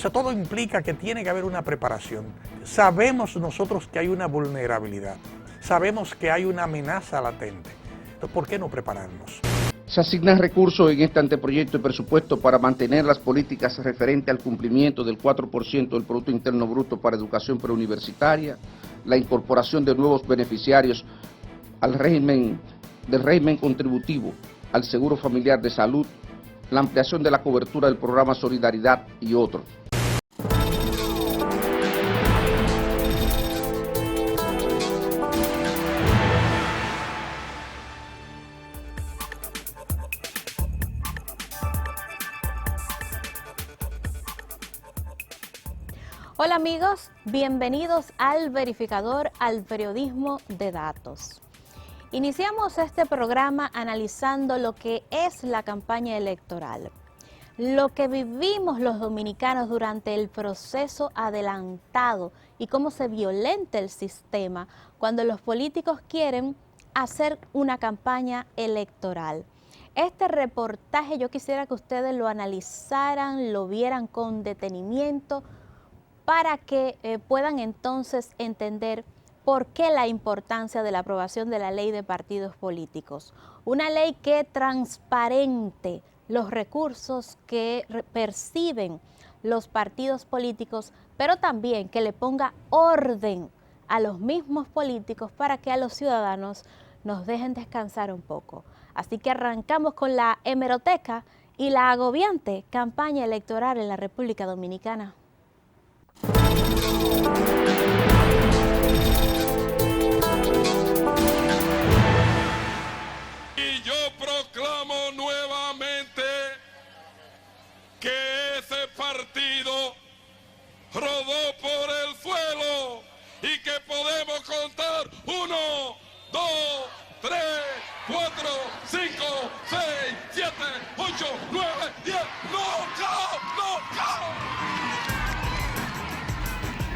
sea, todo implica que tiene que haber una preparación. Sabemos nosotros que hay una vulnerabilidad, sabemos que hay una amenaza latente. Entonces, ¿por qué no prepararnos? Se asignan recursos en este anteproyecto de presupuesto para mantener las políticas referentes al cumplimiento del 4% del Producto Interno Bruto para educación preuniversitaria, la incorporación de nuevos beneficiarios al régimen contributivo, al Seguro Familiar de Salud, la ampliación de la cobertura del programa Solidaridad y otros. Hola amigos, bienvenidos al Verificador, al periodismo de datos. Iniciamos este programa analizando lo que es la campaña electoral, lo que vivimos los dominicanos durante el proceso adelantado y cómo se violenta el sistema cuando los políticos quieren hacer una campaña electoral. Este reportaje yo quisiera que ustedes lo analizaran, lo vieran con detenimiento, para que puedan entonces entender por qué la importancia de la aprobación de la ley de partidos políticos. Una ley que transparente los recursos que perciben los partidos políticos, pero también que le ponga orden a los mismos políticos para que a los ciudadanos nos dejen descansar un poco. Así que arrancamos con la hemeroteca y la agobiante campaña electoral en la República Dominicana. Y yo proclamo nuevamente que ese partido rodó por el suelo y que podemos contar 1, 2, 3, 4, 5, 6, 7, 8, 9, 10, ¡no!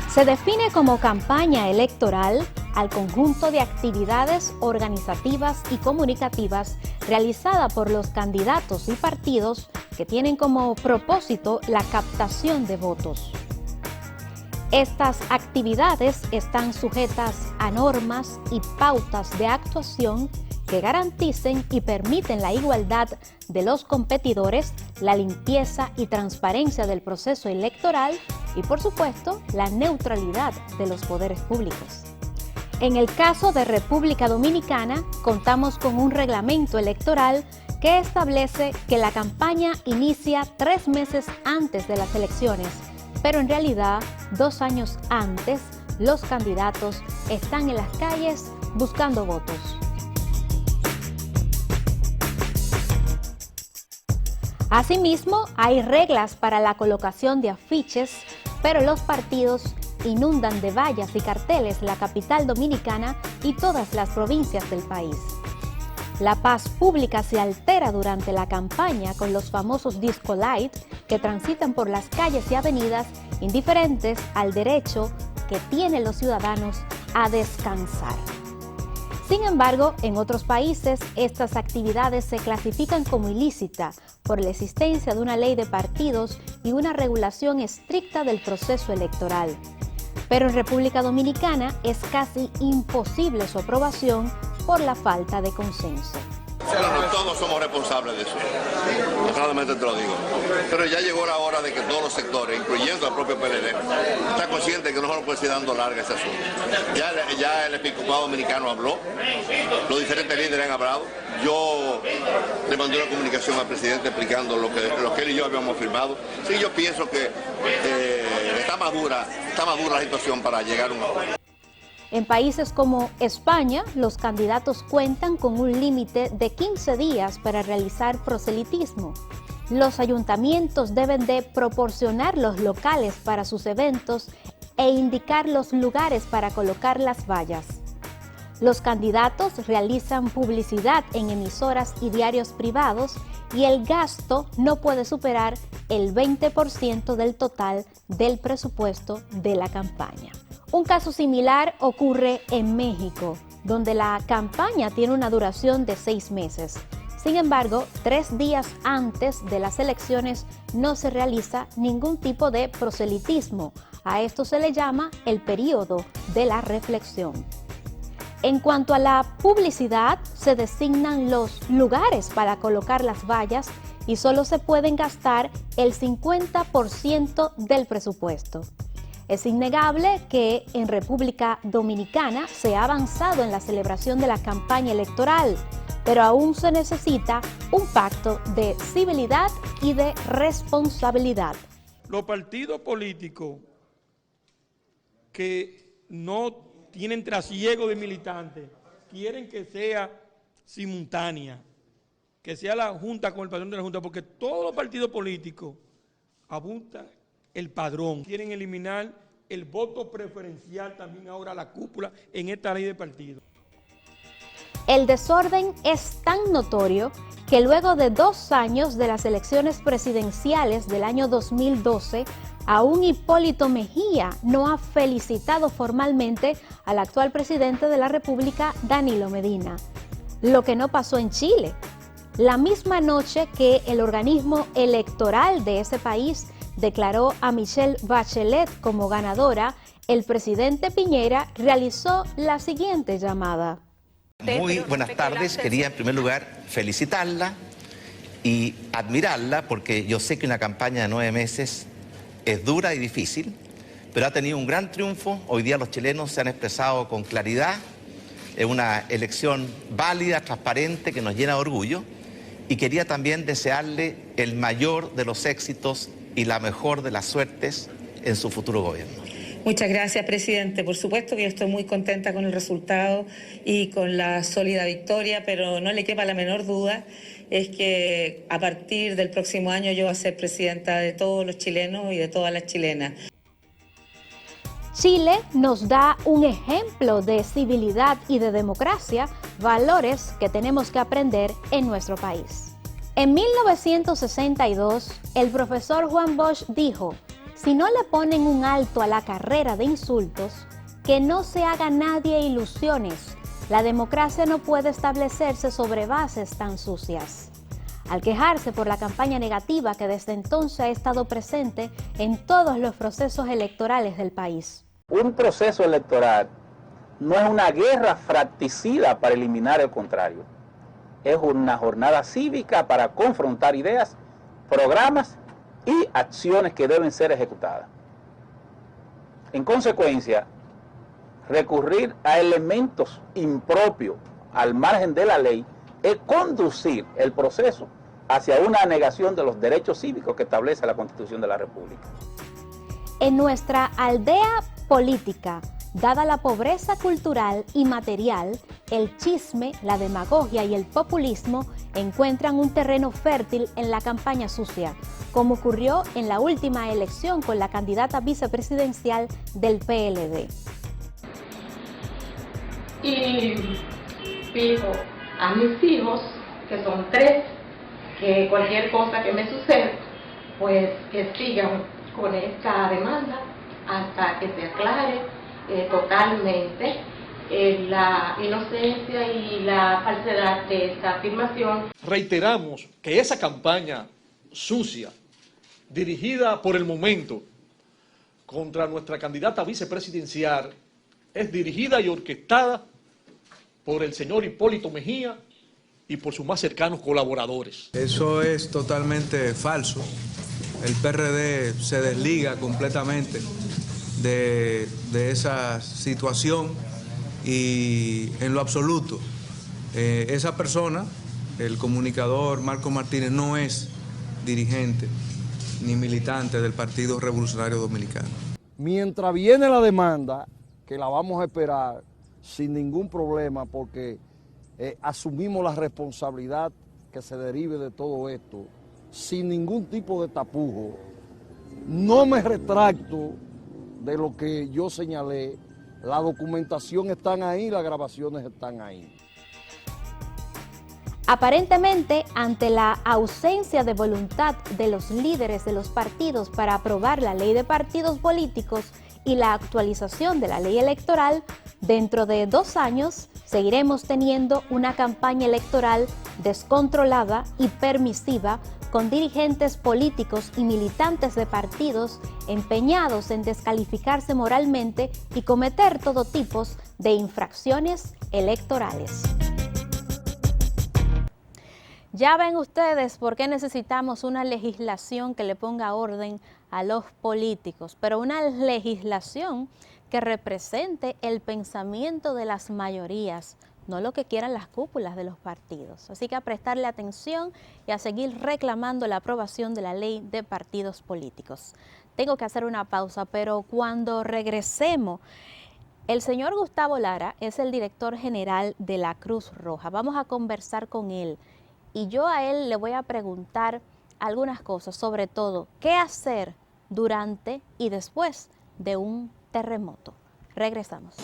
Se define como campaña electoral al conjunto de actividades organizativas y comunicativas realizada por los candidatos y partidos que tienen como propósito la captación de votos. Estas actividades están sujetas a normas y pautas de actuación que garanticen y permiten la igualdad de los competidores, la limpieza y transparencia del proceso electoral y, por supuesto, la neutralidad de los poderes públicos. En el caso de República Dominicana, contamos con un reglamento electoral que establece que la campaña inicia 3 meses antes de las elecciones, pero en realidad 2 años antes los candidatos están en las calles buscando votos. Asimismo, hay reglas para la colocación de afiches, pero los partidos inundan de vallas y carteles la capital dominicana y todas las provincias del país. La paz pública se altera durante la campaña con los famosos disco light que transitan por las calles y avenidas indiferentes al derecho que tienen los ciudadanos a descansar. Sin embargo, en otros países, estas actividades se clasifican como ilícitas por la existencia de una ley de partidos y una regulación estricta del proceso electoral. Pero en República Dominicana es casi imposible su aprobación por la falta de consenso. Todos somos responsables de eso, honradamente te lo digo. Pero ya llegó la hora de que todos los sectores, incluyendo el propio PLD, está consciente que no se lo puede seguir dando larga ese asunto. Ya el episcopado dominicano habló, los diferentes líderes han hablado. Yo le mandé una comunicación al presidente explicando lo que él y yo habíamos firmado. Sí, yo pienso que está madura la situación para llegar a un acuerdo. En países como España, los candidatos cuentan con un límite de 15 días para realizar proselitismo. Los ayuntamientos deben de proporcionar los locales para sus eventos e indicar los lugares para colocar las vallas. Los candidatos realizan publicidad en emisoras y diarios privados y el gasto no puede superar el 20% del total del presupuesto de la campaña. Un caso similar ocurre en México, donde la campaña tiene una duración de 6 meses. Sin embargo, 3 días antes de las elecciones no se realiza ningún tipo de proselitismo. A esto se le llama el periodo de la reflexión. En cuanto a la publicidad, se designan los lugares para colocar las vallas y solo se pueden gastar el 50% del presupuesto. Es innegable que en República Dominicana se ha avanzado en la celebración de la campaña electoral, pero aún se necesita un pacto de civilidad y de responsabilidad. Los partidos políticos que no tienen trasiego de militantes quieren que sea simultánea, que sea la Junta con el padrón de la Junta, porque todos los partidos políticos apuntan el padrón. Quieren eliminar el voto preferencial también ahora a la cúpula en esta ley de partidos. El desorden es tan notorio que luego de 2 años de las elecciones presidenciales del año 2012, aún Hipólito Mejía no ha felicitado formalmente al actual presidente de la República, Danilo Medina. Lo que no pasó en Chile. La misma noche que el organismo electoral de ese país declaró a Michelle Bachelet como ganadora, el presidente Piñera realizó la siguiente llamada. Muy buenas tardes, quería en primer lugar felicitarla y admirarla porque yo sé que una campaña de 9 meses es dura y difícil, pero ha tenido un gran triunfo. Hoy día los chilenos se han expresado con claridad, es una elección válida, transparente, que nos llena de orgullo, y quería también desearle el mayor de los éxitos y la mejor de las suertes en su futuro gobierno. Muchas gracias, presidente. Por supuesto que yo estoy muy contenta con el resultado y con la sólida victoria, pero no le quepa la menor duda, es que a partir del próximo año yo voy a ser presidenta de todos los chilenos y de todas las chilenas. Chile nos da un ejemplo de civilidad y de democracia, valores que tenemos que aprender en nuestro país. En 1962, el profesor Juan Bosch dijo: si no le ponen un alto a la carrera de insultos, que no se haga nadie ilusiones. La democracia no puede establecerse sobre bases tan sucias. Al quejarse por la campaña negativa que desde entonces ha estado presente en todos los procesos electorales del país. Un proceso electoral no es una guerra fratricida para eliminar el contrario. Es una jornada cívica para confrontar ideas, programas y acciones que deben ser ejecutadas. En consecuencia, recurrir a elementos impropios al margen de la ley es conducir el proceso hacia una negación de los derechos cívicos que establece la Constitución de la República. En nuestra aldea política, dada la pobreza cultural y material, el chisme, la demagogia y el populismo encuentran un terreno fértil en la campaña sucia, como ocurrió en la última elección con la candidata vicepresidencial del PLD. Y pido a mis hijos, que son 3, que cualquier cosa que me suceda, pues que sigan con esta demanda hasta que se aclare totalmente la inocencia y la falsedad de esta afirmación. Reiteramos que esa campaña sucia, dirigida por el momento contra nuestra candidata vicepresidencial, es dirigida y orquestada por el señor Hipólito Mejía y por sus más cercanos colaboradores. Eso es totalmente falso. El PRD se desliga completamente de esa situación y en lo absoluto, esa persona, el comunicador Marco Martínez, no es dirigente ni militante del Partido Revolucionario Dominicano. Mientras viene la demanda, que la vamos a esperar sin ningún problema porque asumimos la responsabilidad que se derive de todo esto, sin ningún tipo de tapujo. No me retracto de lo que yo señalé, la documentación está ahí, las grabaciones están ahí. Aparentemente, ante la ausencia de voluntad de los líderes de los partidos para aprobar la ley de partidos políticos y la actualización de la ley electoral, dentro de 2 años seguiremos teniendo una campaña electoral descontrolada y permisiva, con dirigentes políticos y militantes de partidos empeñados en descalificarse moralmente y cometer todo tipo de infracciones electorales. Ya ven ustedes por qué necesitamos una legislación que le ponga orden a los políticos, pero una legislación que represente el pensamiento de las mayorías, no lo que quieran las cúpulas de los partidos. Así que a prestarle atención y a seguir reclamando la aprobación de la ley de partidos políticos. Tengo que hacer una pausa, pero cuando regresemos, el señor Gustavo Lara es el director general de la Cruz Roja. Vamos a conversar con él y yo a él le voy a preguntar algunas cosas, sobre todo, ¿qué hacer durante y después de un terremoto? Regresamos.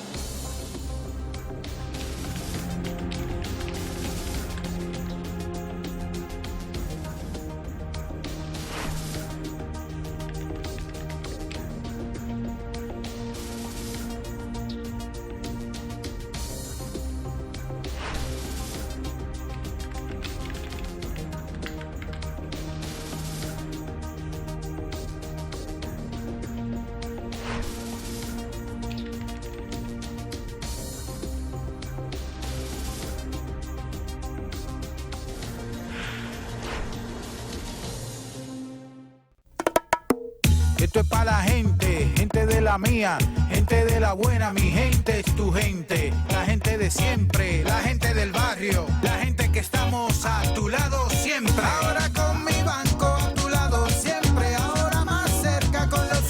Esto es para la gente, gente de la mía, gente de la buena, mi gente es tu gente, la gente de siempre, la gente del barrio, la gente que estamos a tu lado siempre. Ahora con mi banco a tu lado siempre, ahora más cerca con los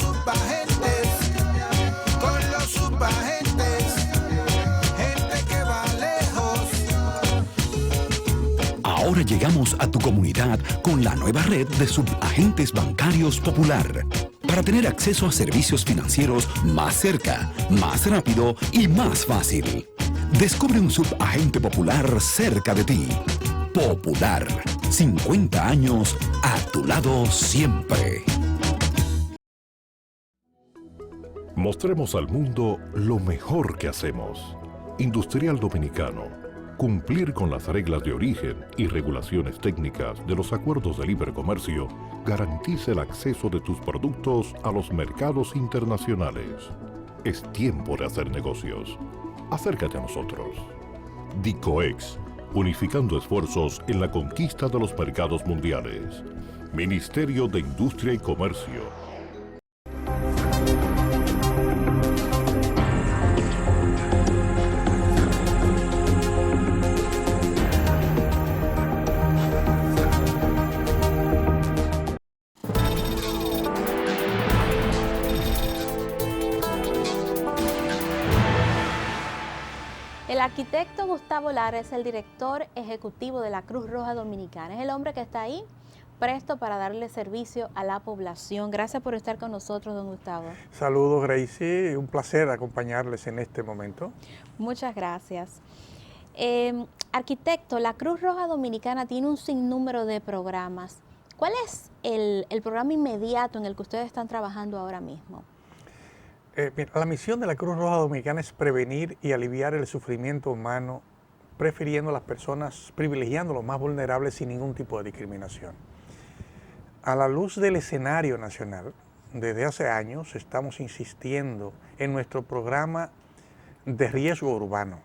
subagentes, gente que va lejos. Ahora llegamos a tu comunidad con la nueva red de subagentes bancarios Popular, para tener acceso a servicios financieros más cerca, más rápido y más fácil. Descubre un subagente Popular cerca de ti. Popular, 50 años a tu lado siempre. Mostremos al mundo lo mejor que hacemos. Industrial Dominicano. Cumplir con las reglas de origen y regulaciones técnicas de los acuerdos de libre comercio garantiza el acceso de tus productos a los mercados internacionales. Es tiempo de hacer negocios. Acércate a nosotros. DICOEX, unificando esfuerzos en la conquista de los mercados mundiales. Ministerio de Industria y Comercio. El arquitecto Gustavo Lara es el director ejecutivo de la Cruz Roja Dominicana. Es el hombre que está ahí presto para darle servicio a la población. Gracias por estar con nosotros, don Gustavo. Saludos, Gracie. Un placer acompañarles en este momento. Muchas gracias. Arquitecto, la Cruz Roja Dominicana tiene un sinnúmero de programas. ¿Cuál es el programa inmediato en el que ustedes están trabajando ahora mismo? Mira, la misión de la Cruz Roja Dominicana es prevenir y aliviar el sufrimiento humano, prefiriendo a las personas, privilegiando a los más vulnerables sin ningún tipo de discriminación. A la luz del escenario nacional, desde hace años estamos insistiendo en nuestro programa de riesgo urbano.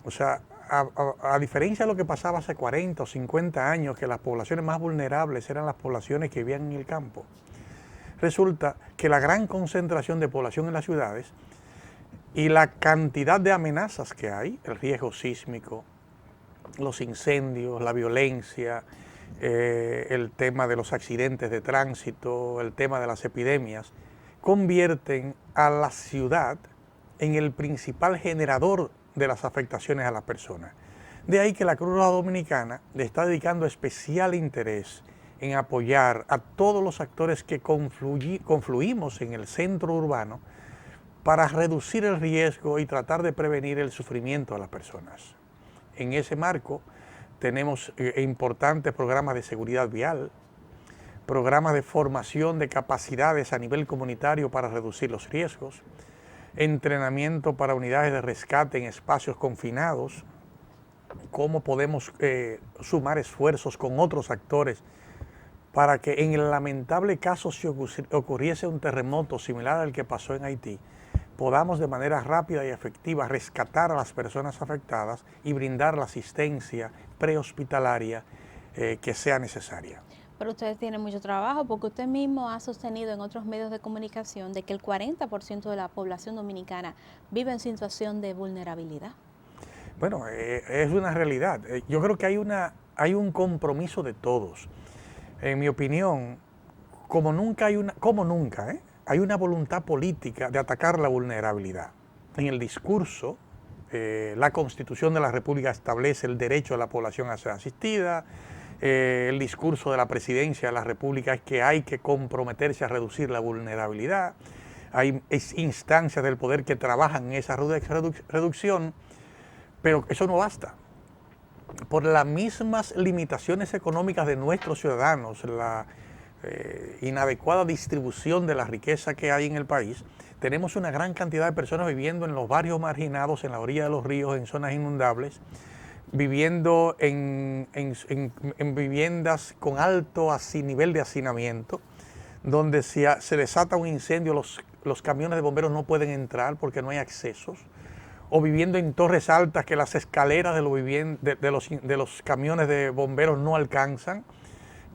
O sea, a diferencia de lo que pasaba hace 40 o 50 años, que las poblaciones más vulnerables eran las poblaciones que vivían en el campo, resulta que la gran concentración de población en las ciudades y la cantidad de amenazas que hay, el riesgo sísmico, los incendios, la violencia, el tema de los accidentes de tránsito, el tema de las epidemias, convierten a la ciudad en el principal generador de las afectaciones a las personas. De ahí que la Cruz Roja Dominicana le está dedicando especial interés en apoyar a todos los actores que confluimos en el centro urbano para reducir el riesgo y tratar de prevenir el sufrimiento de las personas. En ese marco tenemos importantes programas de seguridad vial, programas de formación de capacidades a nivel comunitario para reducir los riesgos, entrenamiento para unidades de rescate en espacios confinados, cómo podemos sumar esfuerzos con otros actores para que en el lamentable caso si ocurriese un terremoto similar al que pasó en Haití, podamos de manera rápida y efectiva rescatar a las personas afectadas y brindar la asistencia prehospitalaria que sea necesaria. Pero ustedes tienen mucho trabajo porque usted mismo ha sostenido en otros medios de comunicación de que el 40% de la población dominicana vive en situación de vulnerabilidad. Bueno, es una realidad. Yo creo que hay un compromiso de todos. En mi opinión, como nunca hay una voluntad política de atacar la vulnerabilidad. En el discurso, la Constitución de la República establece el derecho de la población a ser asistida. El discurso de la Presidencia de la República es que hay que comprometerse a reducir la vulnerabilidad. Hay instancias del poder que trabajan en esa reducción, pero eso no basta. Por las mismas limitaciones económicas de nuestros ciudadanos, la inadecuada distribución de la riqueza que hay en el país, tenemos una gran cantidad de personas viviendo en los barrios marginados, en la orilla de los ríos, en zonas inundables, viviendo en viviendas con alto nivel de hacinamiento, donde si se desata un incendio los camiones de bomberos no pueden entrar porque no hay accesos, o viviendo en torres altas que las escaleras de los camiones de bomberos no alcanzan,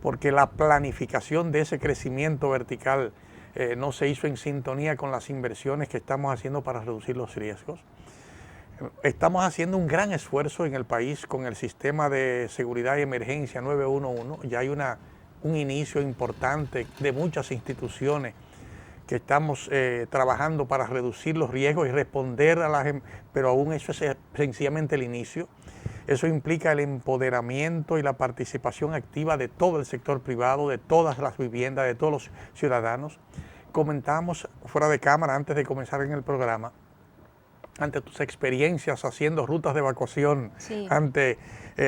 porque la planificación de ese crecimiento vertical no se hizo en sintonía con las inversiones que estamos haciendo para reducir los riesgos. Estamos haciendo un gran esfuerzo en el país con el sistema de seguridad y emergencia 911. Ya hay un inicio importante de muchas instituciones que estamos trabajando para reducir los riesgos y responder pero aún eso es sencillamente el inicio. Eso implica el empoderamiento y la participación activa de todo el sector privado, de todas las viviendas, de todos los ciudadanos. Comentamos fuera de cámara antes de comenzar en el programa, ante tus experiencias haciendo rutas de evacuación ante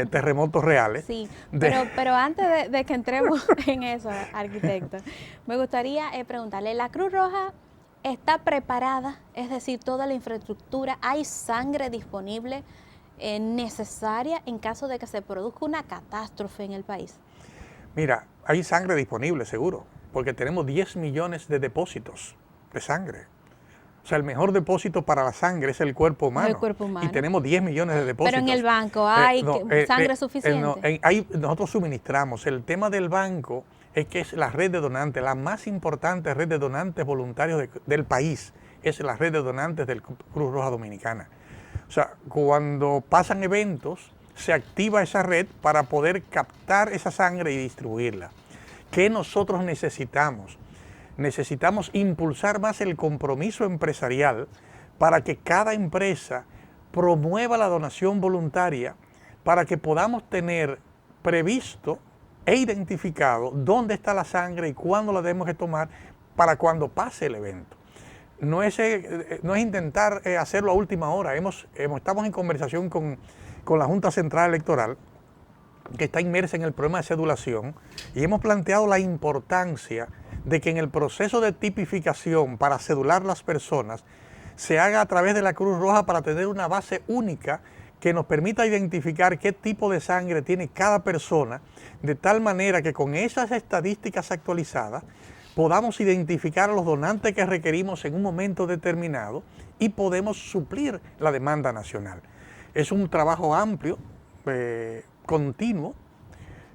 terremotos reales. Sí, pero antes de que entremos en eso, arquitecto, me gustaría preguntarle, ¿la Cruz Roja está preparada? Es decir, toda la infraestructura, ¿hay sangre disponible necesaria en caso de que se produzca una catástrofe en el país? Mira, hay sangre disponible, seguro, porque tenemos 10 millones de depósitos de sangre. O sea, el mejor depósito para la sangre es el cuerpo humano. El cuerpo humano. Y tenemos 10 millones de depósitos. Pero en el banco hay sangre suficiente. Nosotros suministramos. El tema del banco es que es la red de donantes, la más importante red de donantes voluntarios del país. Es la red de donantes del Cruz Roja Dominicana. O sea, cuando pasan eventos, se activa esa red para poder captar esa sangre y distribuirla. ¿Qué nosotros necesitamos? Necesitamos impulsar más el compromiso empresarial para que cada empresa promueva la donación voluntaria para que podamos tener previsto e identificado dónde está la sangre y cuándo la debemos que tomar para cuando pase el evento. No es intentar hacerlo a última hora. Estamos en conversación con la Junta Central Electoral, que está inmersa en el problema de cedulación, y hemos planteado la importancia de que en el proceso de tipificación para cedular las personas se haga a través de la Cruz Roja para tener una base única que nos permita identificar qué tipo de sangre tiene cada persona, de tal manera que con esas estadísticas actualizadas podamos identificar a los donantes que requerimos en un momento determinado y podemos suplir la demanda nacional. Es un trabajo amplio, continuo.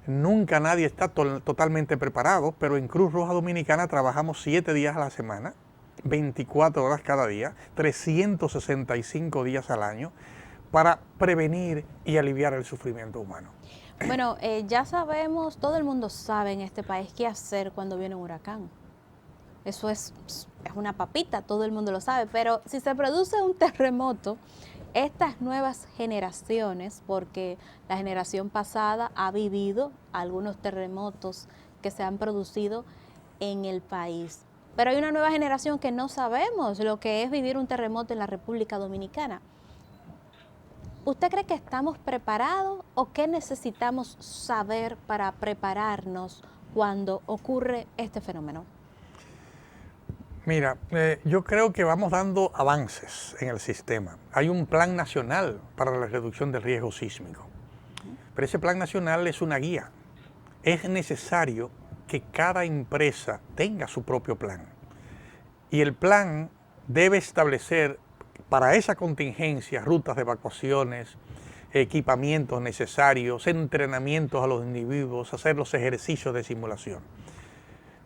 Nunca nadie está totalmente preparado, pero en Cruz Roja Dominicana trabajamos 7 días a la semana, 24 horas cada día, 365 días al año, para prevenir y aliviar el sufrimiento humano. Bueno, ya sabemos, todo el mundo sabe en este país qué hacer cuando viene un huracán. Eso es una papita, todo el mundo lo sabe, pero si se produce un terremoto, estas nuevas generaciones, porque la generación pasada ha vivido algunos terremotos que se han producido en el país, pero hay una nueva generación que no sabemos lo que es vivir un terremoto en la República Dominicana. ¿Usted cree que estamos preparados o qué necesitamos saber para prepararnos cuando ocurre este fenómeno? Mira, yo creo que vamos dando avances en el sistema. Hay un plan nacional para la reducción del riesgo sísmico, pero ese plan nacional es una guía. Es necesario que cada empresa tenga su propio plan y el plan debe establecer para esa contingencia rutas de evacuaciones, equipamientos necesarios, entrenamientos a los individuos, hacer los ejercicios de simulación.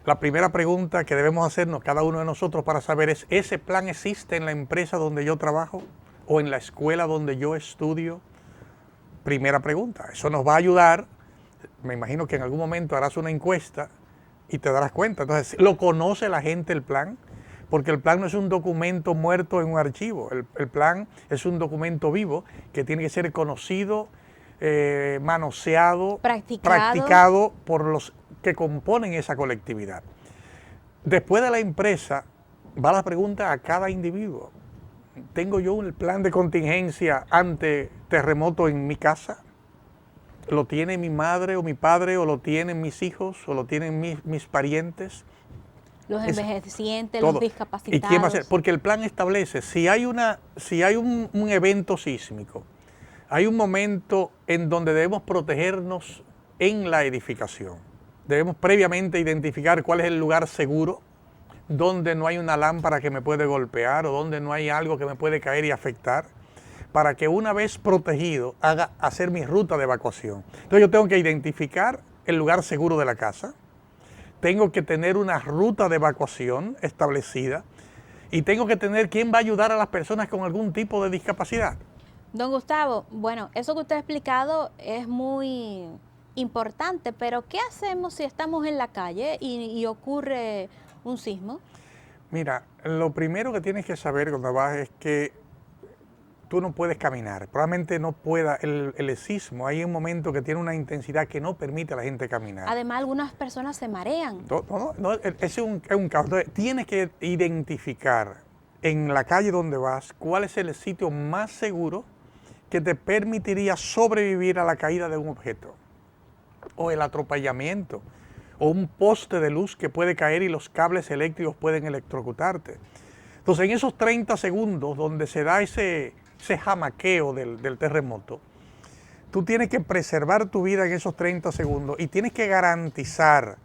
La primera pregunta que debemos hacernos cada uno de nosotros para saber es, ¿ese plan existe en la empresa donde yo trabajo o en la escuela donde yo estudio? Primera pregunta. Eso nos va a ayudar. Me imagino que en algún momento harás una encuesta y te darás cuenta. Entonces, ¿lo conoce la gente el plan? Porque el plan no es un documento muerto en un archivo. El plan es un documento vivo que tiene que ser conocido, manoseado, practicado por los que componen esa colectividad. Después de la empresa, va la pregunta a cada individuo. ¿Tengo yo un plan de contingencia ante terremoto en mi casa? ¿Lo tiene mi madre o mi padre, o lo tienen mis hijos, o lo tienen mis parientes? Los envejecientes, todo. los discapacitados. ¿Y quién va a hacer? Porque el plan establece, si hay un evento sísmico, hay un momento en donde debemos protegernos en la edificación. Debemos previamente identificar cuál es el lugar seguro, donde no hay una lámpara que me puede golpear o donde no hay algo que me puede caer y afectar, para que una vez protegido hacer mi ruta de evacuación. Entonces yo tengo que identificar el lugar seguro de la casa, tengo que tener una ruta de evacuación establecida y tengo que tener quién va a ayudar a las personas con algún tipo de discapacidad. Don Gustavo, bueno, eso que usted ha explicado es muy importante, pero ¿qué hacemos si estamos en la calle y ocurre un sismo? Mira, lo primero que tienes que saber cuando vas es que tú no puedes caminar, probablemente no pueda, el sismo, hay un momento que tiene una intensidad que no permite a la gente caminar. Además, algunas personas se marean. No, es un caos. Entonces, tienes que identificar en la calle donde vas cuál es el sitio más seguro que te permitiría sobrevivir a la caída de un objeto, o el atropellamiento, o un poste de luz que puede caer y los cables eléctricos pueden electrocutarte. Entonces, en esos 30 segundos donde se da ese jamaqueo del terremoto, tú tienes que preservar tu vida en esos 30 segundos y tienes que garantizar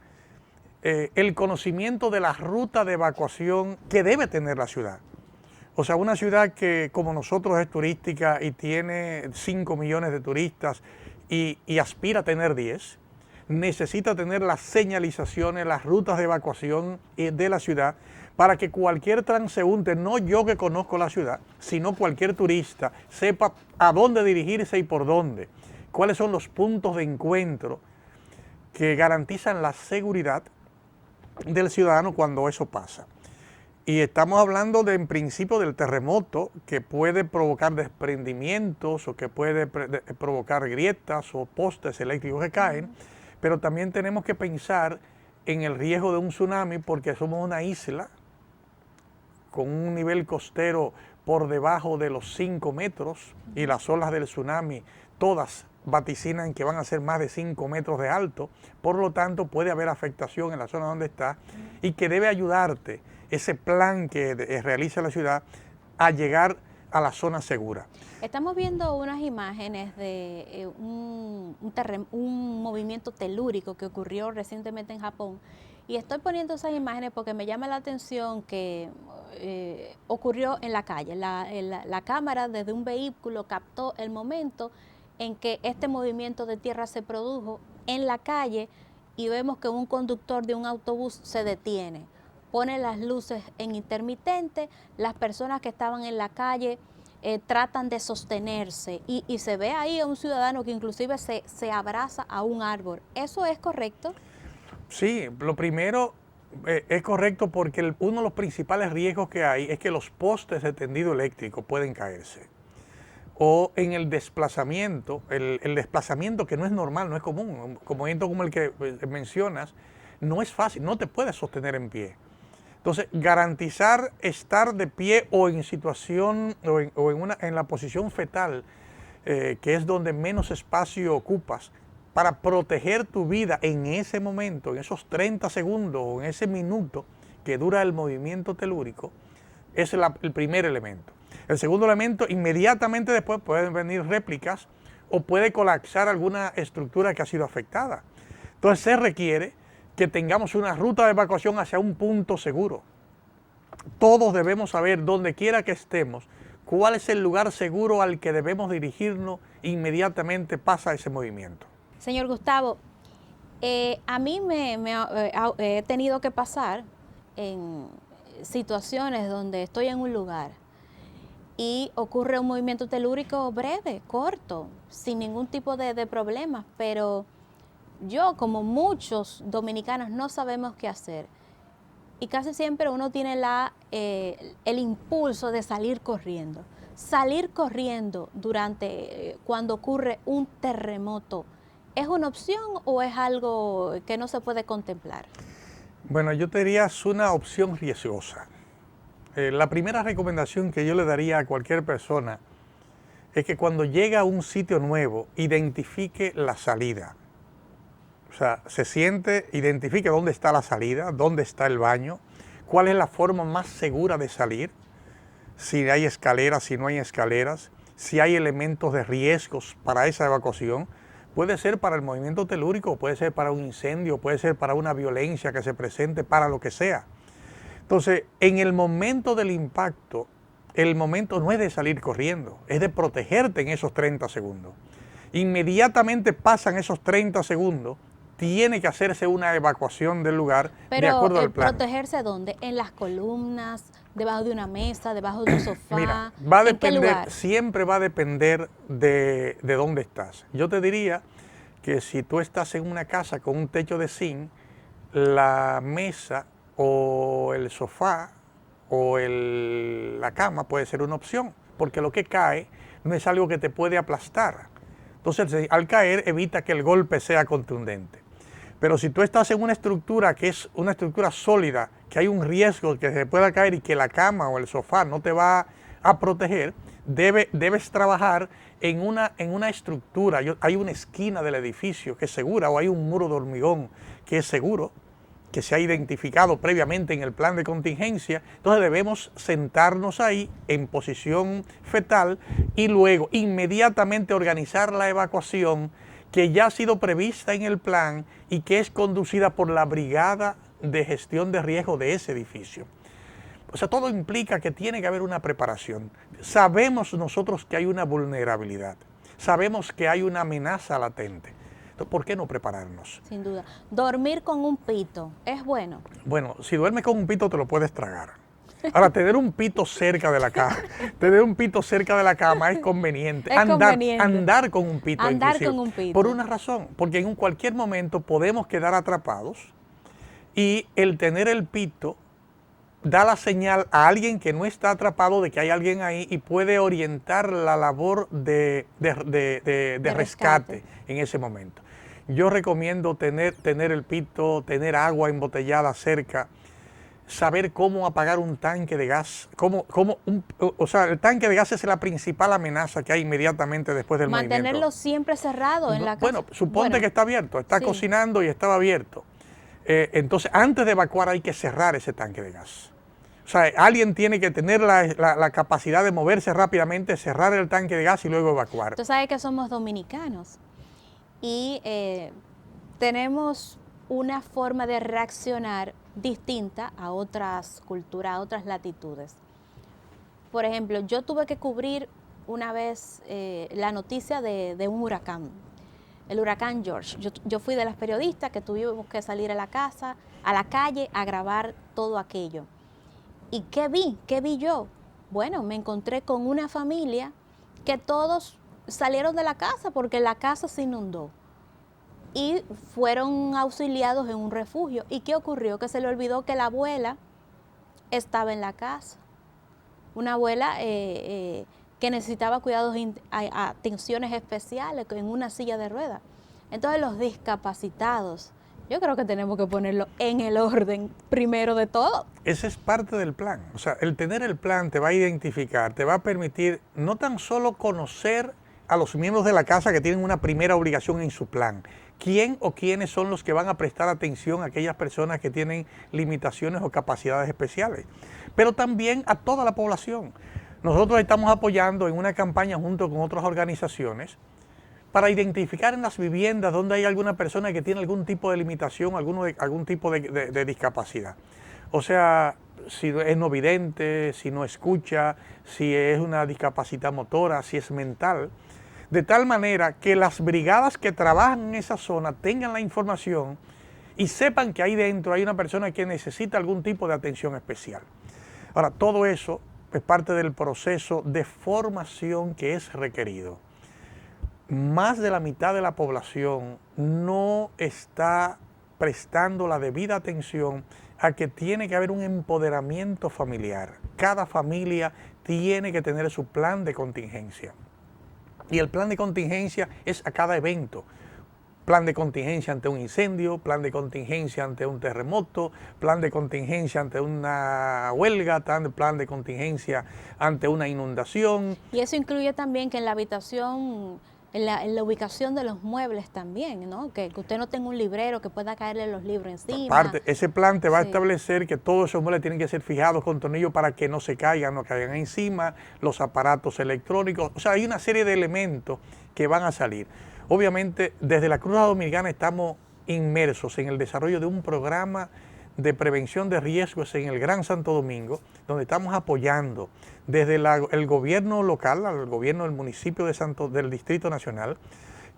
el conocimiento de la ruta de evacuación que debe tener la ciudad. O sea, una ciudad que como nosotros es turística y tiene 5 millones de turistas y aspira a tener 10, necesita tener las señalizaciones, las rutas de evacuación de la ciudad para que cualquier transeúnte, no yo que conozco la ciudad, sino cualquier turista, sepa a dónde dirigirse y por dónde, cuáles son los puntos de encuentro que garantizan la seguridad del ciudadano cuando eso pasa. Y estamos hablando en principio del terremoto que puede provocar desprendimientos o que puede provocar grietas o postes eléctricos que caen, pero también tenemos que pensar en el riesgo de un tsunami porque somos una isla con un nivel costero por debajo de los 5 metros y las olas del tsunami todas vaticinan que van a ser más de 5 metros de alto, por lo tanto puede haber afectación en la zona donde está y que debe ayudarte ese plan que realiza la ciudad a llegar a la zona segura. Estamos viendo unas imágenes de un movimiento telúrico que ocurrió recientemente en Japón y estoy poniendo esas imágenes porque me llama la atención que ocurrió en la calle. La cámara desde un vehículo captó el momento en que este movimiento de tierra se produjo en la calle y vemos que un conductor de un autobús se detiene, pone las luces en intermitente, las personas que estaban en la calle tratan de sostenerse y se ve ahí a un ciudadano que inclusive se abraza a un árbol. ¿Eso es correcto? Sí, lo primero es correcto porque uno de los principales riesgos que hay es que los postes de tendido eléctrico pueden caerse. O en el desplazamiento, el desplazamiento que no es normal, no es común, como el que mencionas, no es fácil, no te puedes sostener en pie. Entonces, garantizar estar de pie o en situación en la posición fetal, que es donde menos espacio ocupas, para proteger tu vida en ese momento, en esos 30 segundos o en ese minuto que dura el movimiento telúrico, es el primer elemento. El segundo elemento, inmediatamente después pueden venir réplicas o puede colapsar alguna estructura que ha sido afectada. Entonces se requiere que tengamos una ruta de evacuación hacia un punto seguro. Todos debemos saber, donde quiera que estemos, cuál es el lugar seguro al que debemos dirigirnos inmediatamente pasa ese movimiento. Señor Gustavo, a mí he tenido que pasar en situaciones donde estoy en un lugar y ocurre un movimiento telúrico breve, corto, sin ningún tipo de problemas, pero yo, como muchos dominicanos, no sabemos qué hacer. Y casi siempre uno tiene el impulso de salir corriendo. Salir corriendo cuando ocurre un terremoto, ¿es una opción o es algo que no se puede contemplar? Bueno, yo te diría es una opción riesgosa. La primera recomendación que yo le daría a cualquier persona es que cuando llega a un sitio nuevo, identifique la salida. O sea, identifique dónde está la salida, dónde está el baño, cuál es la forma más segura de salir, si hay escaleras, si no hay escaleras, si hay elementos de riesgos para esa evacuación. Puede ser para el movimiento telúrico, puede ser para un incendio, puede ser para una violencia que se presente, para lo que sea. Entonces, en el momento del impacto, el momento no es de salir corriendo, es de protegerte en esos 30 segundos. Inmediatamente pasan esos 30 segundos, tiene que hacerse una evacuación del lugar de acuerdo al plan. ¿Protegerse dónde? ¿En las columnas? ¿Debajo de una mesa? ¿Debajo de un sofá? Mira, va a ¿En qué depender, lugar? siempre va a depender de dónde estás. Yo te diría que si tú estás en una casa con un techo de zinc, la mesa o el sofá o la cama puede ser una opción, porque lo que cae no es algo que te puede aplastar. Entonces, al caer, evita que el golpe sea contundente. Pero si tú estás en una estructura que es una estructura sólida, que hay un riesgo que se pueda caer y que la cama o el sofá no te va a proteger, debes trabajar en una estructura. Hay una esquina del edificio que es segura, o hay un muro de hormigón que es seguro, que se ha identificado previamente en el plan de contingencia. Entonces debemos sentarnos ahí en posición fetal y luego inmediatamente organizar la evacuación que ya ha sido prevista en el plan y que es conducida por la brigada de gestión de riesgo de ese edificio. O sea, todo implica que tiene que haber una preparación. Sabemos nosotros que hay una vulnerabilidad, sabemos que hay una amenaza latente. Entonces, ¿por qué no prepararnos? Sin duda. ¿Dormir con un pito es bueno? Bueno, si duermes con un pito te lo puedes tragar. Ahora, tener un pito cerca de la cama, es conveniente. Andar con un pito. Andar con un pito. Por una razón, porque en cualquier momento podemos quedar atrapados y el tener el pito da la señal a alguien que no está atrapado de que hay alguien ahí y puede orientar la labor de rescate en ese momento. Yo recomiendo tener el pito, tener agua embotellada cerca, saber cómo apagar un tanque de gas. El tanque de gas es la principal amenaza que hay inmediatamente después del movimiento. Mantenerlo siempre cerrado en la casa. Bueno, suponte que está abierto, está cocinando y estaba abierto. Entonces, antes de evacuar hay que cerrar ese tanque de gas. O sea, alguien tiene que tener la capacidad de moverse rápidamente, cerrar el tanque de gas y luego evacuar. Tú sabes que somos dominicanos y tenemos una forma de reaccionar distinta a otras culturas, a otras latitudes. Por ejemplo, yo tuve que cubrir una vez la noticia de un huracán, el huracán George. Yo fui de las periodistas que tuvimos que salir a la calle a grabar todo aquello. ¿Y qué vi? ¿Qué vi yo? Bueno, me encontré con una familia que todos salieron de la casa porque la casa se inundó y fueron auxiliados en un refugio. ¿Y qué ocurrió? Que se le olvidó que la abuela estaba en la casa. Una abuela que necesitaba cuidados, atenciones especiales en una silla de ruedas. Entonces los discapacitados, yo creo que tenemos que ponerlo en el orden primero de todo. Ese es parte del plan. O sea, el tener el plan te va a identificar, te va a permitir no tan solo conocer a los miembros de la casa que tienen una primera obligación en su plan. ¿Quién o quiénes son los que van a prestar atención a aquellas personas que tienen limitaciones o capacidades especiales? Pero también a toda la población. Nosotros estamos apoyando en una campaña junto con otras organizaciones para identificar en las viviendas donde hay alguna persona que tiene algún tipo de limitación, algún tipo de discapacidad. O sea, si es no vidente, si no escucha, si es una discapacidad motora, si es mental, de tal manera que las brigadas que trabajan en esa zona tengan la información y sepan que ahí dentro hay una persona que necesita algún tipo de atención especial. Ahora, todo eso es parte del proceso de formación que es requerido. Más de la mitad de la población no está prestando la debida atención a que tiene que haber un empoderamiento familiar. Cada familia tiene que tener su plan de contingencia. Y el plan de contingencia es a cada evento. Plan de contingencia ante un incendio, plan de contingencia ante un terremoto, plan de contingencia ante una huelga, plan de contingencia ante una inundación. Y eso incluye también que en la habitación, en la ubicación de los muebles también, ¿no? Que usted no tenga un librero que pueda caerle los libros encima. Aparte, ese plan te va a establecer que todos esos muebles tienen que ser fijados con tornillos para que no se caigan, no caigan encima, los aparatos electrónicos. O sea, hay una serie de elementos que van a salir. Obviamente, desde la Cruz Roja Dominicana estamos inmersos en el desarrollo de un programa de prevención de riesgos en el Gran Santo Domingo, donde estamos apoyando desde el gobierno local, al gobierno del municipio del Distrito Nacional,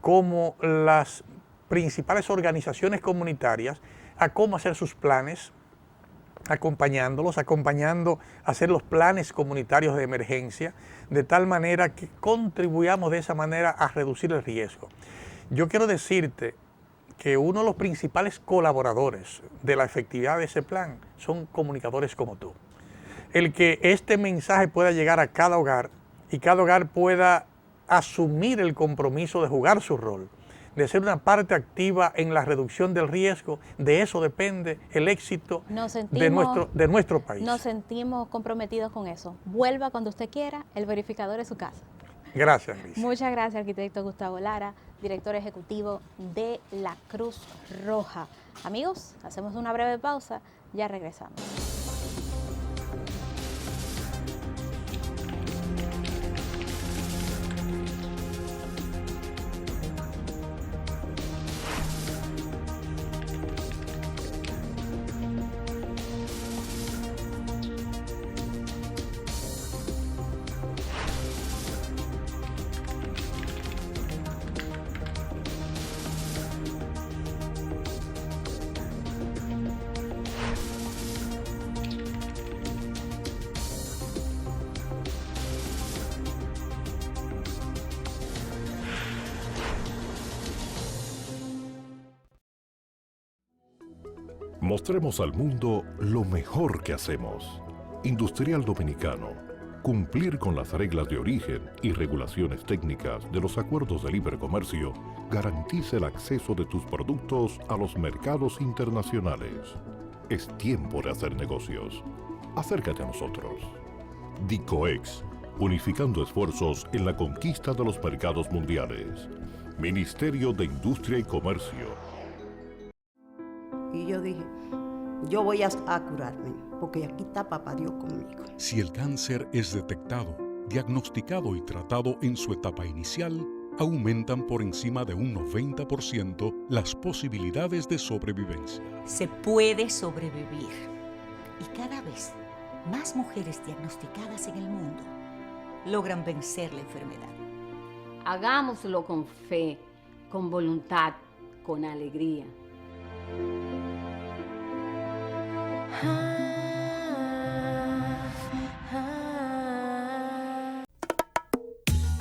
como las principales organizaciones comunitarias, a cómo hacer sus planes, acompañando a hacer los planes comunitarios de emergencia, de tal manera que contribuyamos de esa manera a reducir el riesgo. Yo quiero decirte que uno de los principales colaboradores de la efectividad de ese plan son comunicadores como tú. El que este mensaje pueda llegar a cada hogar y cada hogar pueda asumir el compromiso de jugar su rol, de ser una parte activa en la reducción del riesgo, de eso depende el éxito de nuestro país. Nos sentimos comprometidos con eso. Vuelva cuando usted quiera, el verificador es su casa. Gracias, Liz. Muchas gracias, arquitecto Gustavo Lara, director ejecutivo de la Cruz Roja. Amigos, hacemos una breve pausa, ya regresamos. Mostremos al mundo lo mejor que hacemos. Industrial Dominicano. Cumplir con las reglas de origen y regulaciones técnicas de los acuerdos de libre comercio garantiza el acceso de tus productos a los mercados internacionales. Es tiempo de hacer negocios. Acércate a nosotros. DICOEX, unificando esfuerzos en la conquista de los mercados mundiales. Ministerio de Industria y Comercio. Y yo dije, yo voy a curarme, porque aquí está Papá Dios conmigo. Si el cáncer es detectado, diagnosticado y tratado en su etapa inicial, aumentan por encima de un 90% las posibilidades de sobrevivencia. Se puede sobrevivir. Y cada vez más mujeres diagnosticadas en el mundo logran vencer la enfermedad. Hagámoslo con fe, con voluntad, con alegría.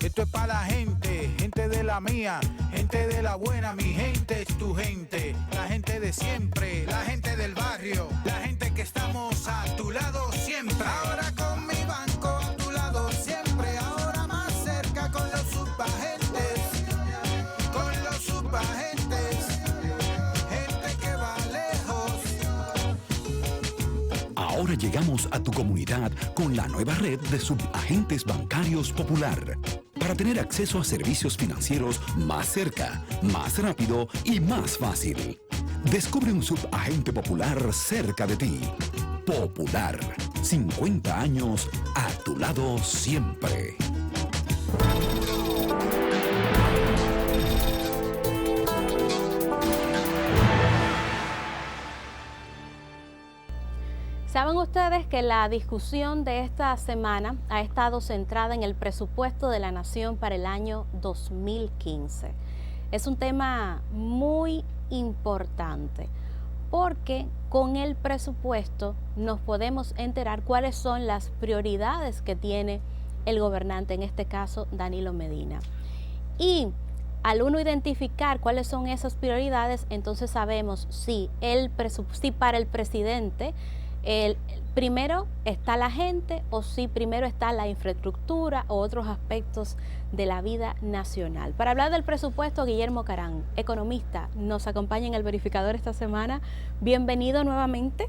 Esto es para la gente, gente de la mía, gente de la buena, mi gente es tu gente, la gente de siempre, la gente del barrio, la gente que estamos a tu lado siempre. Ahora con mi banco a tu lado siempre, ahora más cerca con los subagentes, con los subagentes, gente que va lejos. Ahora llegamos a tu comunidad con la nueva red de subagentes bancarios Popular, para para tener acceso a servicios financieros más cerca, más rápido y más fácil. Descubre un subagente popular cerca de ti. Popular, 50 años a tu lado siempre. ¿Saben ustedes que la discusión de esta semana ha estado centrada en el presupuesto de la Nación para el año 2015? Es un tema muy importante porque con el presupuesto nos podemos enterar cuáles son las prioridades que tiene el gobernante, en este caso Danilo Medina. Y al uno identificar cuáles son esas prioridades, entonces sabemos si para el presidente primero está la gente o si primero está la infraestructura o otros aspectos de la vida nacional. Para hablar del presupuesto, Guillermo Carán, economista, nos acompaña en el verificador esta semana. Bienvenido nuevamente.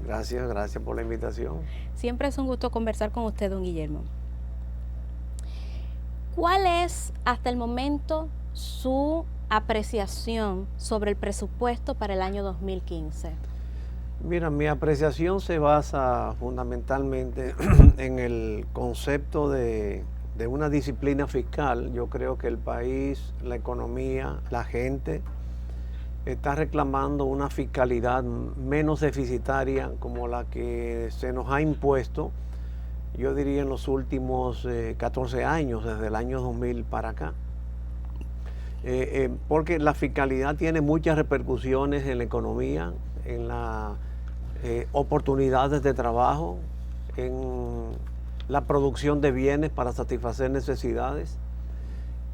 Gracias por la invitación. Siempre es un gusto conversar con usted, don Guillermo. ¿Cuál es hasta el momento su apreciación sobre el presupuesto para el año 2015? Mira, mi apreciación se basa fundamentalmente en el concepto de una disciplina fiscal. Yo creo que el país, la economía, la gente está reclamando una fiscalidad menos deficitaria como la que se nos ha impuesto, yo diría en los últimos 14 años, desde el año 2000 para acá. Porque la fiscalidad tiene muchas repercusiones en la economía, en las oportunidades de trabajo, en la producción de bienes para satisfacer necesidades.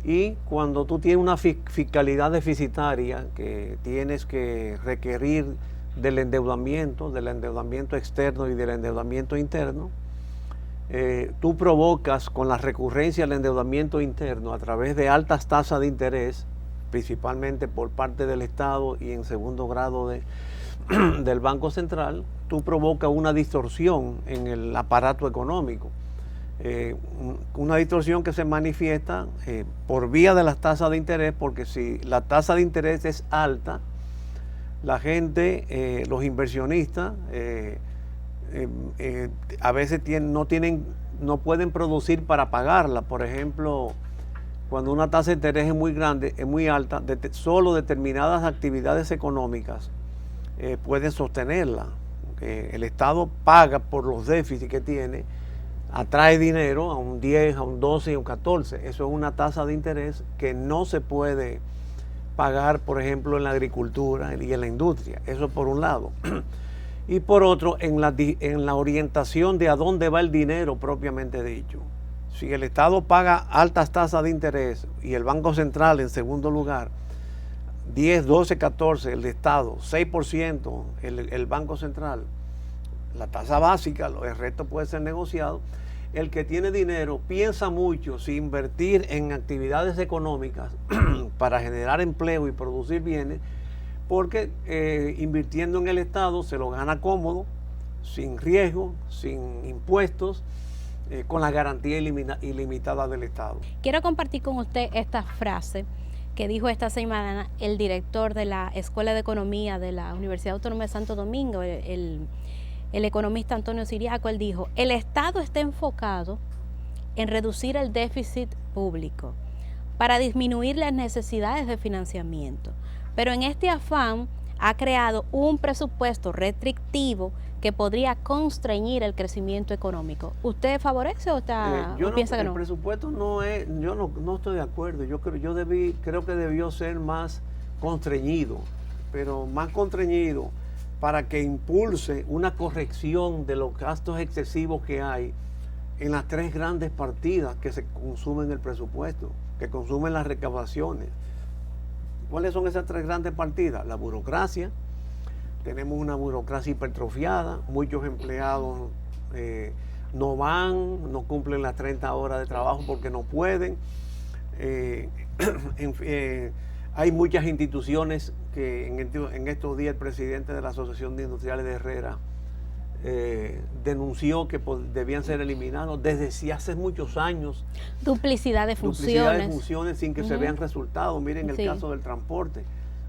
Y cuando tú tienes una fiscalidad deficitaria, que tienes que requerir del endeudamiento externo y del endeudamiento interno, tú provocas con la recurrencia del endeudamiento interno a través de altas tasas de interés, principalmente por parte del Estado y en segundo grado del Banco Central, tú provocas una distorsión en el aparato económico. Una distorsión que se manifiesta por vía de las tasas de interés, porque si la tasa de interés es alta, la gente, los inversionistas, a veces no pueden producir para pagarla. Por ejemplo, cuando una tasa de interés es muy grande, es muy alta, solo determinadas actividades económicas pueden sostenerla. El Estado paga por los déficits que tiene, atrae dinero a un 10, a un 12 y a un 14. Eso es una tasa de interés que no se puede pagar, por ejemplo, en la agricultura y en la industria. Eso por un lado. Y por otro, en la orientación de a dónde va el dinero propiamente dicho. Si el Estado paga altas tasas de interés y el Banco Central en segundo lugar, 10, 12, 14, el Estado, 6% el Banco Central, la tasa básica, el resto puede ser negociado. El que tiene dinero piensa mucho si invertir en actividades económicas para generar empleo y producir bienes, porque invirtiendo en el Estado se lo gana cómodo, sin riesgo, sin impuestos, con la garantía ilimitada del Estado. Quiero compartir con usted esta frase que dijo esta semana el director de la Escuela de Economía de la Universidad Autónoma de Santo Domingo, el economista Antonio Siriaco. Él dijo: el Estado está enfocado en reducir el déficit público para disminuir las necesidades de financiamiento, pero en este afán ha creado un presupuesto restrictivo que podría constreñir el crecimiento económico. ¿Usted favorece o piensa que no? El presupuesto no es, yo no estoy de acuerdo. Yo creo que debió ser más constreñido, pero más constreñido para que impulse una corrección de los gastos excesivos que hay en las tres grandes partidas que se consumen el presupuesto, que consumen las recaudaciones. ¿Cuáles son esas tres grandes partidas? La burocracia. Tenemos una burocracia hipertrofiada, muchos empleados no cumplen las 30 horas de trabajo porque no pueden. Hay muchas instituciones que en estos días el presidente de la Asociación de Industriales de Herrera denunció que debían ser eliminados desde hace muchos años. Duplicidad de funciones. Duplicidad de funciones sin que se vean resultados. Miren el caso del transporte.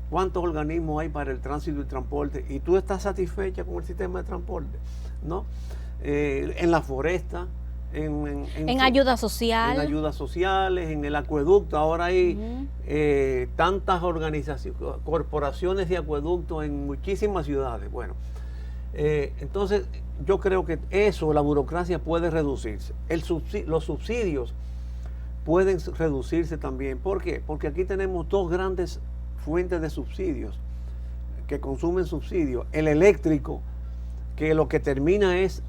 ¿Cuántos organismos hay para el tránsito y transporte? ¿Y tú estás satisfecha con el sistema de transporte? ¿No? En la foresta, en ayuda social. En ayudas sociales, en el acueducto. Ahora hay tantas organizaciones, corporaciones de acueducto en muchísimas ciudades. Bueno, entonces yo creo que la burocracia puede reducirse. Los subsidios pueden reducirse también. ¿Por qué? Porque aquí tenemos dos grandes fuentes de subsidios que consumen subsidios. El eléctrico, que lo que termina es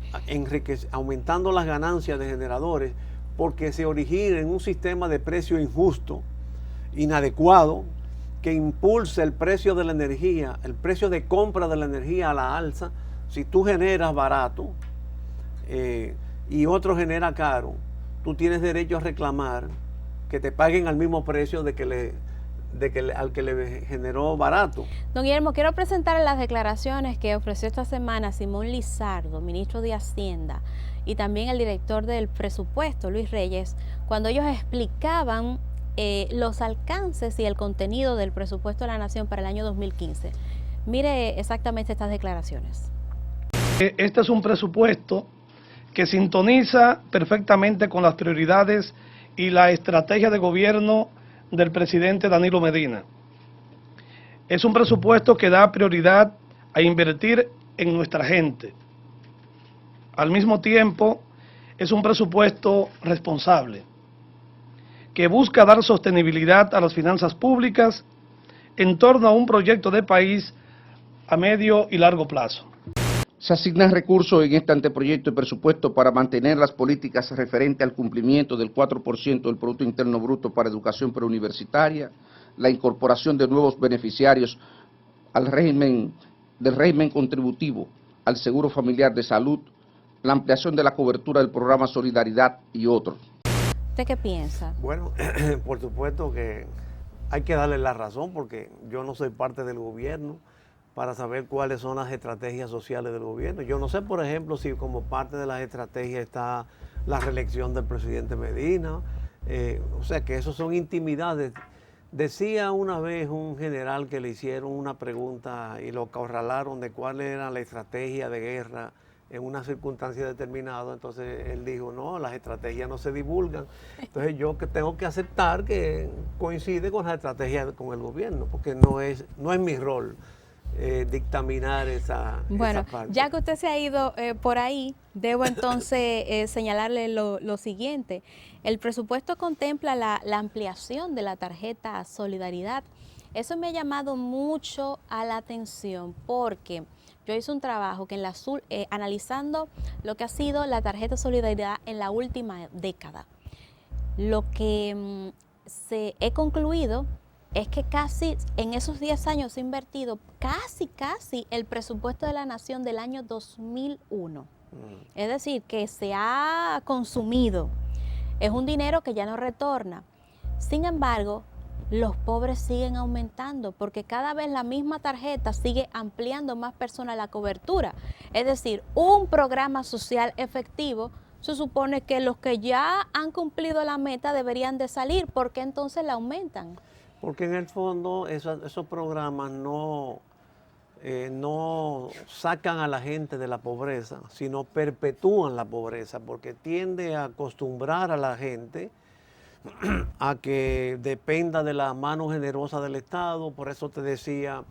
aumentando las ganancias de generadores, porque se origina en un sistema de precio injusto, inadecuado, que impulsa el precio de la energía, el precio de compra de la energía a la alza. Si tú generas barato y otro genera caro, tú tienes derecho a reclamar que te paguen al mismo precio al que le generó barato. Don Guillermo, quiero presentar las declaraciones que ofreció esta semana Simón Lizardo, ministro de Hacienda, y también el director del presupuesto, Luis Reyes, cuando ellos explicaban los alcances y el contenido del presupuesto de la Nación para el año 2015. Mire exactamente estas declaraciones. Este es un presupuesto que sintoniza perfectamente con las prioridades y la estrategia de gobierno del presidente Danilo Medina. Es un presupuesto que da prioridad a invertir en nuestra gente. Al mismo tiempo, es un presupuesto responsable, que busca dar sostenibilidad a las finanzas públicas en torno a un proyecto de país a medio y largo plazo. Se asignan recursos en este anteproyecto de presupuesto para mantener las políticas referentes al cumplimiento del 4% del Producto Interno Bruto para educación preuniversitaria, la incorporación de nuevos beneficiarios al régimen contributivo, al seguro familiar de salud, la ampliación de la cobertura del programa Solidaridad y otros. ¿Usted qué piensa? Bueno, por supuesto que hay que darle la razón, porque yo no soy parte del gobierno para saber cuáles son las estrategias sociales del gobierno. Yo no sé, por ejemplo, si como parte de las estrategias está la reelección del presidente Medina. O sea, que eso son intimidades. Decía una vez un general que le hicieron una pregunta y lo acorralaron de cuál era la estrategia de guerra en una circunstancia determinada. Entonces él dijo, no, las estrategias no se divulgan. Entonces yo que tengo que aceptar que coincide con las estrategias con el gobierno, porque no es mi rol dictaminar esa parte. Ya que usted se ha ido por ahí, debo entonces señalarle lo siguiente. El presupuesto contempla la ampliación de la tarjeta Solidaridad. Eso me ha llamado mucho a la atención, porque yo hice un trabajo que analizando lo que ha sido la tarjeta Solidaridad en la última década. Lo que he concluido es que casi en esos 10 años se ha invertido casi el presupuesto de la Nación del año 2001. Es decir, que se ha consumido. Es un dinero que ya no retorna. Sin embargo, los pobres siguen aumentando, porque cada vez la misma tarjeta sigue ampliando más personas la cobertura. Es decir, un programa social efectivo, se supone que los que ya han cumplido la meta deberían de salir. ¿Por qué entonces la aumentan? Porque en el fondo esos programas no sacan a la gente de la pobreza, sino perpetúan la pobreza, porque tiende a acostumbrar a la gente a que dependa de la mano generosa del Estado. Por eso te decía,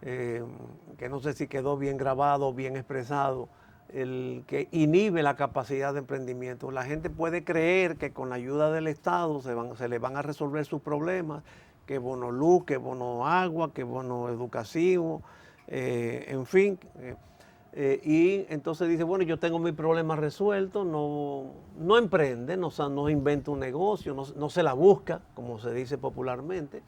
que no sé si quedó bien grabado o bien expresado, el que inhibe la capacidad de emprendimiento. La gente puede creer que con la ayuda del Estado se le van a resolver sus problemas, que bono luz, que bono agua, que bono educativo, en fin. Y entonces dice, bueno, yo tengo mi problema resuelto, no emprende, no inventa un negocio, no se la busca, como se dice popularmente.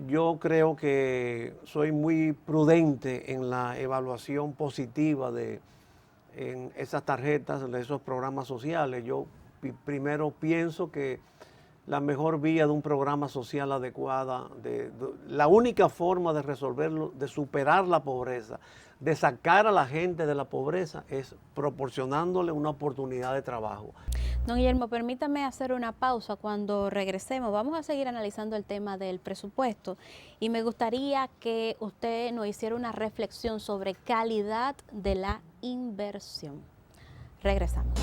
Yo creo que soy muy prudente en la evaluación positiva en esas tarjetas, de esos programas sociales. Yo primero pienso que la mejor vía de un programa social adecuada, la única forma de resolverlo, de superar la pobreza, de sacar a la gente de la pobreza, es proporcionándole una oportunidad de trabajo. Don Guillermo, permítame hacer una pausa. Cuando regresemos vamos a seguir analizando el tema del presupuesto y me gustaría que usted nos hiciera una reflexión sobre calidad de la inversión. Regresamos.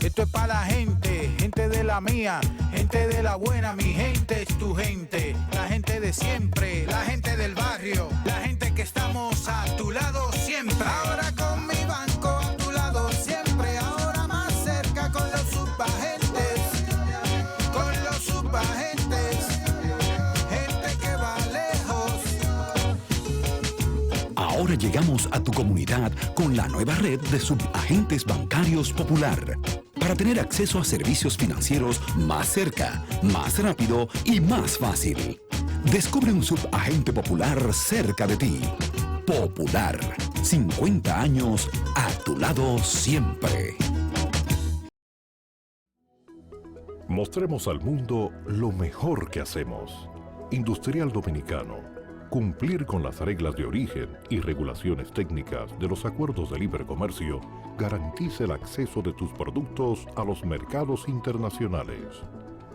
Esto es para la gente, gente de la mía, gente de la buena, mi gente es tu gente, la gente de siempre, la gente del barrio, la gente que estamos a tu lado siempre. Ahora con mi banco a tu lado siempre, ahora más cerca con los subagentes, gente que va lejos. Ahora llegamos a tu comunidad con la nueva red de subagentes bancarios Popular. Para tener acceso a servicios financieros más cerca, más rápido y más fácil. Descubre un subagente Popular cerca de ti. Popular, 50 años a tu lado siempre. Mostremos al mundo lo mejor que hacemos. Industrial Dominicano. Cumplir con las reglas de origen y regulaciones técnicas de los acuerdos de libre comercio garantiza el acceso de tus productos a los mercados internacionales.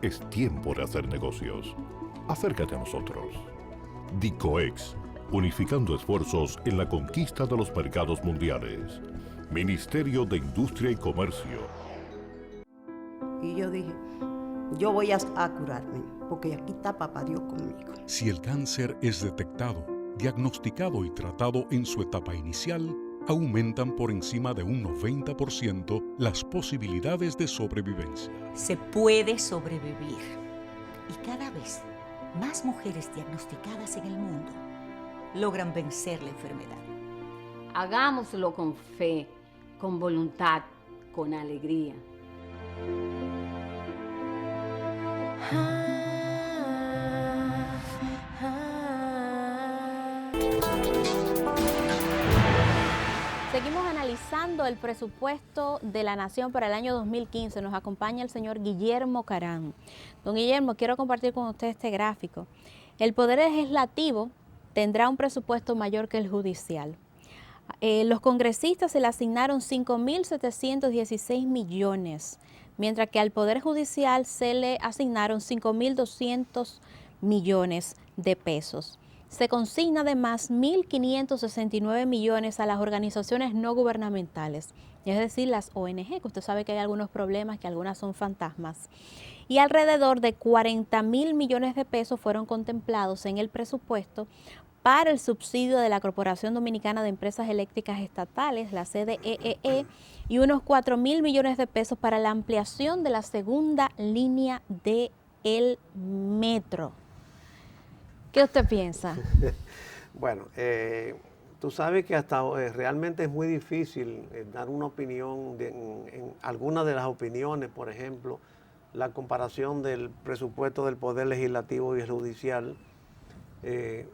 Es tiempo de hacer negocios. Acércate a nosotros. DICOEX, unificando esfuerzos en la conquista de los mercados mundiales. Ministerio de Industria y Comercio. Y yo dije, yo voy a curarme, porque aquí está papá Dios conmigo. Si el cáncer es detectado, diagnosticado y tratado en su etapa inicial, aumentan por encima de un 90% las posibilidades de sobrevivencia. Se puede sobrevivir. Y cada vez más mujeres diagnosticadas en el mundo logran vencer la enfermedad. Hagámoslo con fe, con voluntad, con alegría. Seguimos analizando el presupuesto de la Nación para el año 2015. Nos acompaña el señor Guillermo Carán. Don Guillermo, quiero compartir con usted este gráfico. El Poder Legislativo tendrá un presupuesto mayor que el judicial. Los congresistas se le asignaron 5.716 millones, mientras que al Poder Judicial se le asignaron 5.200 millones de pesos. Se consigna además 1.569 millones a las organizaciones no gubernamentales, es decir, las ONG, que usted sabe que hay algunos problemas, que algunas son fantasmas. Y alrededor de 40.000 millones de pesos fueron contemplados en el presupuesto para el subsidio de la Corporación Dominicana de Empresas Eléctricas Estatales, la CDEE, y unos 4.000 millones de pesos para la ampliación de la segunda línea del metro. ¿Qué usted piensa? Bueno, tú sabes que hasta realmente es muy difícil dar una opinión en algunas de las opiniones, por ejemplo, la comparación del presupuesto del Poder Legislativo y Judicial,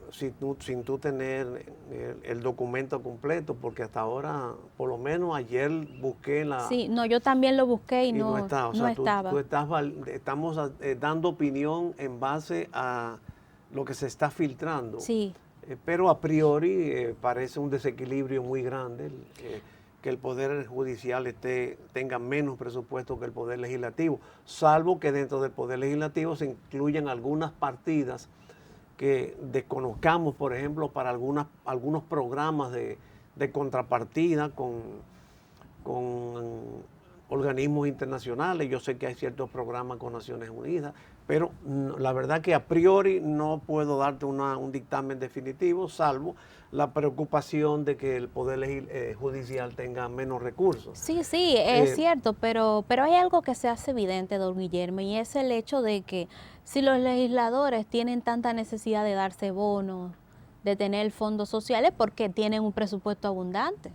sin tú tener el documento completo, porque hasta ahora, por lo menos ayer busqué la... Sí, no, yo también lo busqué y no, está. O no sea, estaba. Estamos dando opinión en base a lo que se está filtrando. Sí. Pero a priori parece un desequilibrio muy grande que el Poder Judicial tenga menos presupuesto que el Poder Legislativo, salvo que dentro del Poder Legislativo se incluyan algunas partidas que desconozcamos, por ejemplo, para algunos programas de contrapartida con organismos internacionales. Yo sé que hay ciertos programas con Naciones Unidas, Pero la verdad que a priori no puedo darte un dictamen definitivo, salvo la preocupación de que el Poder Judicial tenga menos recursos. Sí, es cierto, pero hay algo que se hace evidente, don Guillermo, y es el hecho de que si los legisladores tienen tanta necesidad de darse bonos, de tener fondos sociales, porque tienen un presupuesto abundante,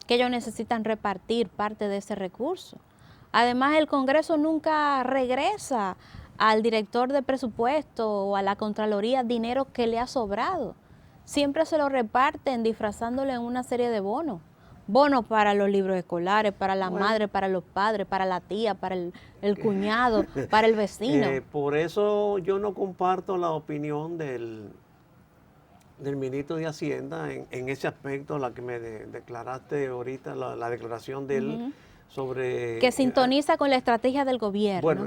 que ellos necesitan repartir parte de ese recurso. Además, el Congreso nunca regresa al director de presupuesto o a la Contraloría dinero que le ha sobrado. Siempre se lo reparten disfrazándole en una serie de bonos. Bonos para los libros escolares, para la madre, para los padres, para la tía, para el cuñado, para el vecino. Por eso yo no comparto la opinión del ministro de Hacienda en ese aspecto, la que me declaraste ahorita, la declaración de él sobre... Que sintoniza con la estrategia del gobierno. Bueno,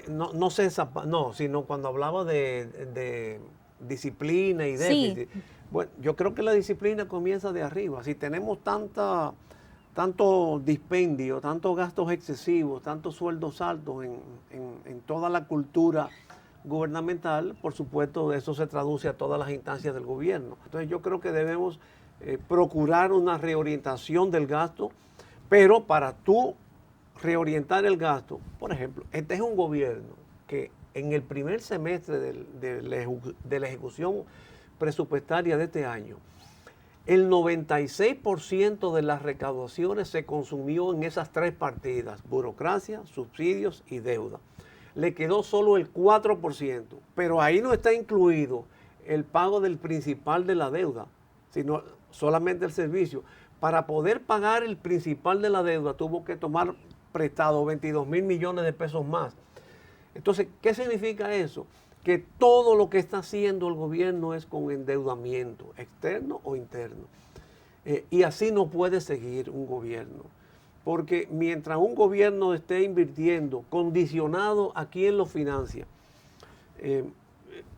no sé sino cuando hablaba de disciplina y déficit. Sí. Bueno, yo creo que la disciplina comienza de arriba. Si tenemos tanto dispendio, tantos gastos excesivos, tantos sueldos altos en toda la cultura gubernamental, por supuesto, eso se traduce a todas las instancias del gobierno. Entonces yo creo que debemos procurar una reorientación del gasto, pero para tú reorientar el gasto, por ejemplo, este es un gobierno que en el primer semestre de la ejecución presupuestaria de este año, el 96% de las recaudaciones se consumió en esas tres partidas: burocracia, subsidios y deuda. Le quedó solo el 4%, pero ahí no está incluido el pago del principal de la deuda, sino solamente el servicio. Para poder pagar el principal de la deuda tuvo que tomar prestado 22,000 millones de pesos más. Entonces, ¿qué significa eso? Que todo lo que está haciendo el gobierno es con endeudamiento, externo o interno. Y así no puede seguir un gobierno. Porque mientras un gobierno esté invirtiendo condicionado a quién lo financia,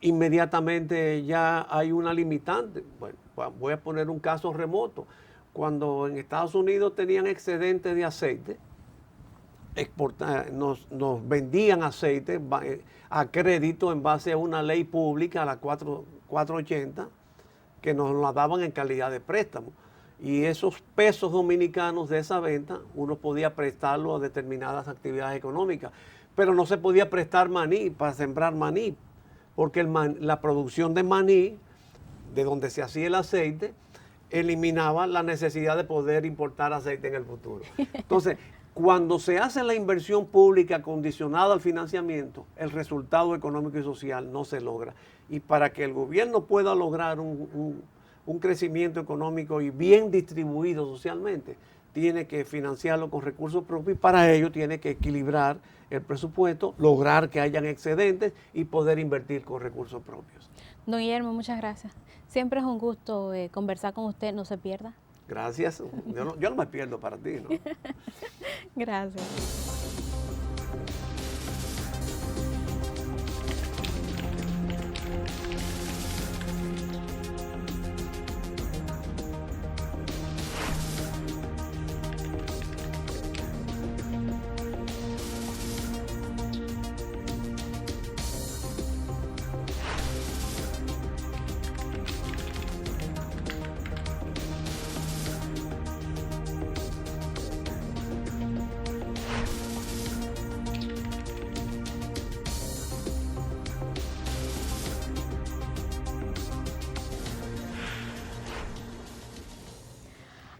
inmediatamente ya hay una limitante. Bueno, voy a poner un caso remoto. Cuando en Estados Unidos tenían excedente de aceite, nos vendían aceite a crédito en base a una ley pública, la 480, que nos la daban en calidad de préstamo. Y esos pesos dominicanos de esa venta, uno podía prestarlo a determinadas actividades económicas, pero no se podía prestar maní para sembrar maní, porque la producción de maní, de donde se hacía el aceite, eliminaba la necesidad de poder importar aceite en el futuro. Entonces, cuando se hace la inversión pública condicionada al financiamiento, el resultado económico y social no se logra. Y para que el gobierno pueda lograr un crecimiento económico y bien distribuido socialmente, tiene que financiarlo con recursos propios y para ello tiene que equilibrar el presupuesto, lograr que hayan excedentes y poder invertir con recursos propios. Don Guillermo, muchas gracias. Siempre es un gusto conversar con usted, no se pierda. Gracias. Yo no me pierdo para ti, ¿no? Gracias.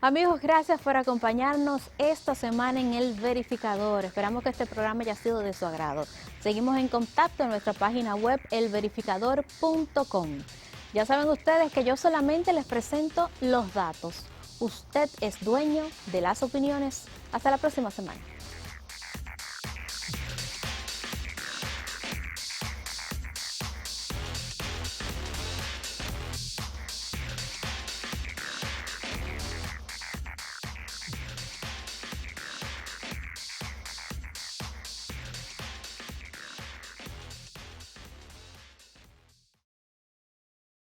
Amigos, gracias por acompañarnos esta semana en El Verificador. Esperamos que este programa haya sido de su agrado. Seguimos en contacto en nuestra página web elverificador.com. Ya saben ustedes que yo solamente les presento los datos. Usted es dueño de las opiniones. Hasta la próxima semana.